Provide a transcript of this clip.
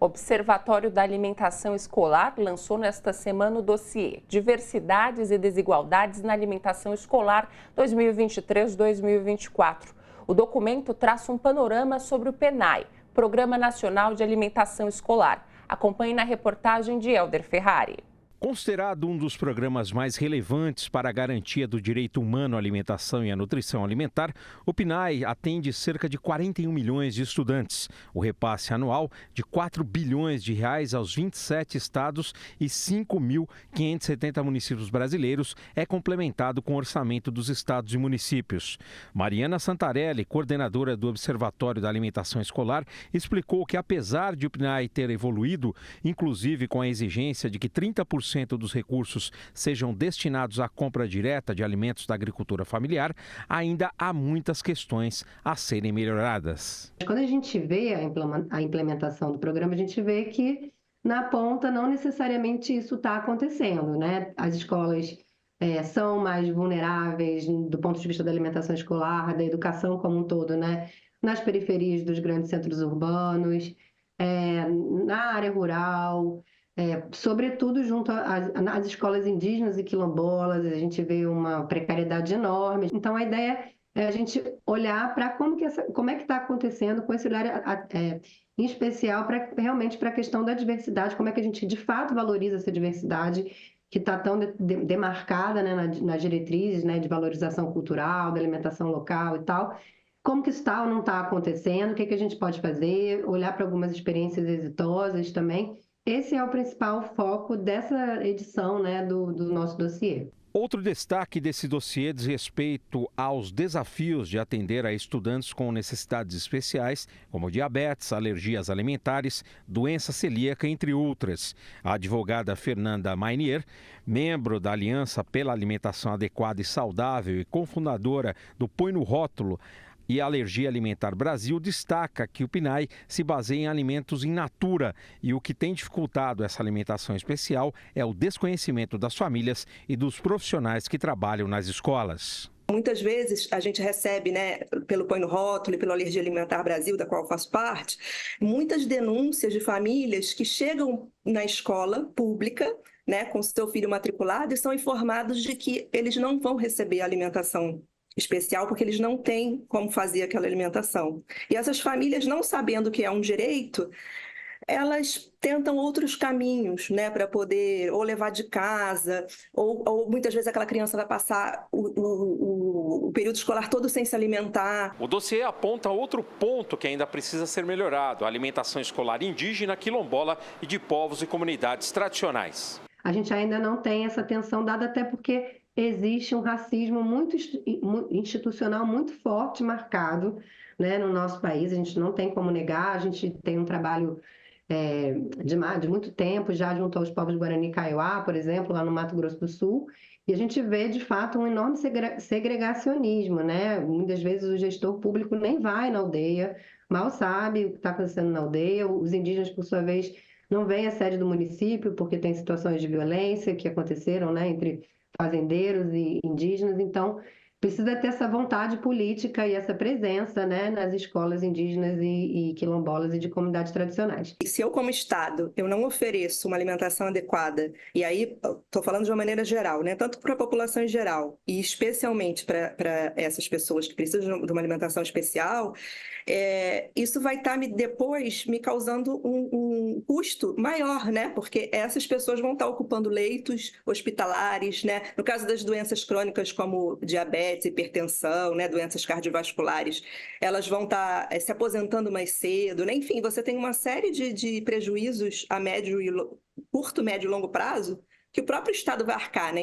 O Observatório da Alimentação Escolar lançou nesta semana o dossiê Diversidades e Desigualdades na Alimentação Escolar 2023-2024. O documento traça um panorama sobre o PNAE, Programa Nacional de Alimentação Escolar. Acompanhe na reportagem de Helder Ferrari. Considerado um dos programas mais relevantes para a garantia do direito humano à alimentação e à nutrição alimentar, o PNAE atende cerca de 41 milhões de estudantes. O repasse anual de 4 bilhões de reais aos 27 estados e 5.570 municípios brasileiros é complementado com o orçamento dos estados e municípios. Mariana Santarelli, coordenadora do Observatório da Alimentação Escolar, explicou que apesar de o PNAE ter evoluído, inclusive com a exigência de que 30% dos recursos sejam destinados à compra direta de alimentos da agricultura familiar, ainda há muitas questões a serem melhoradas. Quando a gente vê a implementação do programa, a gente vê que na ponta não necessariamente isso está acontecendo, né? As escolas são mais vulneráveis do ponto de vista da alimentação escolar, da educação como um todo, né? Nas periferias dos grandes centros urbanos, na área rural, sobretudo junto às escolas indígenas e quilombolas, a gente vê uma precariedade enorme. Então, a ideia é a gente olhar para como é que está acontecendo com esse olhar em especial realmente para a questão da diversidade, como é que a gente de fato valoriza essa diversidade que está tão demarcada, né, nas diretrizes, né, de valorização cultural, da alimentação local e tal. Como que isso está ou não está acontecendo, o que a gente pode fazer, olhar para algumas experiências exitosas também. Esse é o principal foco dessa edição, né, do nosso dossiê. Outro destaque desse dossiê diz respeito aos desafios de atender a estudantes com necessidades especiais, como diabetes, alergias alimentares, doença celíaca, entre outras. A advogada Fernanda Mainier, membro da Aliança pela Alimentação Adequada e Saudável e cofundadora do Põe no Rótulo e Alergia Alimentar Brasil, destaca que o PNAE se baseia em alimentos in natura e o que tem dificultado essa alimentação especial é o desconhecimento das famílias e dos profissionais que trabalham nas escolas. Muitas vezes a gente recebe, né, pelo Põe no Rótulo e pelo Alergia Alimentar Brasil, da qual eu faço parte, muitas denúncias de famílias que chegam na escola pública, né, com seu filho matriculado e são informados de que eles não vão receber alimentação especial porque eles não têm como fazer aquela alimentação. E essas famílias, não sabendo que é um direito, elas tentam outros caminhos, né, para poder ou levar de casa, ou muitas vezes aquela criança vai passar o período escolar todo sem se alimentar. O dossiê aponta outro ponto que ainda precisa ser melhorado: a alimentação escolar indígena, quilombola e de povos e comunidades tradicionais. A gente ainda não tem essa atenção dada, até porque existe um racismo muito institucional muito forte, marcado, né, no nosso país. A gente não tem como negar, a gente tem um trabalho de muito tempo já junto aos povos Guarani e Kaiowá, por exemplo, lá no Mato Grosso do Sul, e a gente vê, de fato, um enorme segregacionismo, né? Muitas vezes o gestor público nem vai na aldeia, mal sabe o que está acontecendo na aldeia, os indígenas, por sua vez, não vêm à sede do município porque tem situações de violência que aconteceram, né, entre fazendeiros e indígenas. Então precisa ter essa vontade política e essa presença, né, nas escolas indígenas e quilombolas e de comunidades tradicionais. E se eu, como Estado, eu não ofereço uma alimentação adequada, e aí estou falando de uma maneira geral, né, tanto para a população em geral e especialmente para essas pessoas que precisam de uma alimentação especial, isso vai estar depois me causando um custo maior, né? Porque essas pessoas vão estar ocupando leitos hospitalares, né? No caso das doenças crônicas como diabetes, hipertensão, né? Doenças cardiovasculares, elas vão estar se aposentando mais cedo, né? Enfim, você tem uma série de prejuízos a curto, médio e longo prazo que o próprio Estado vai arcar, né?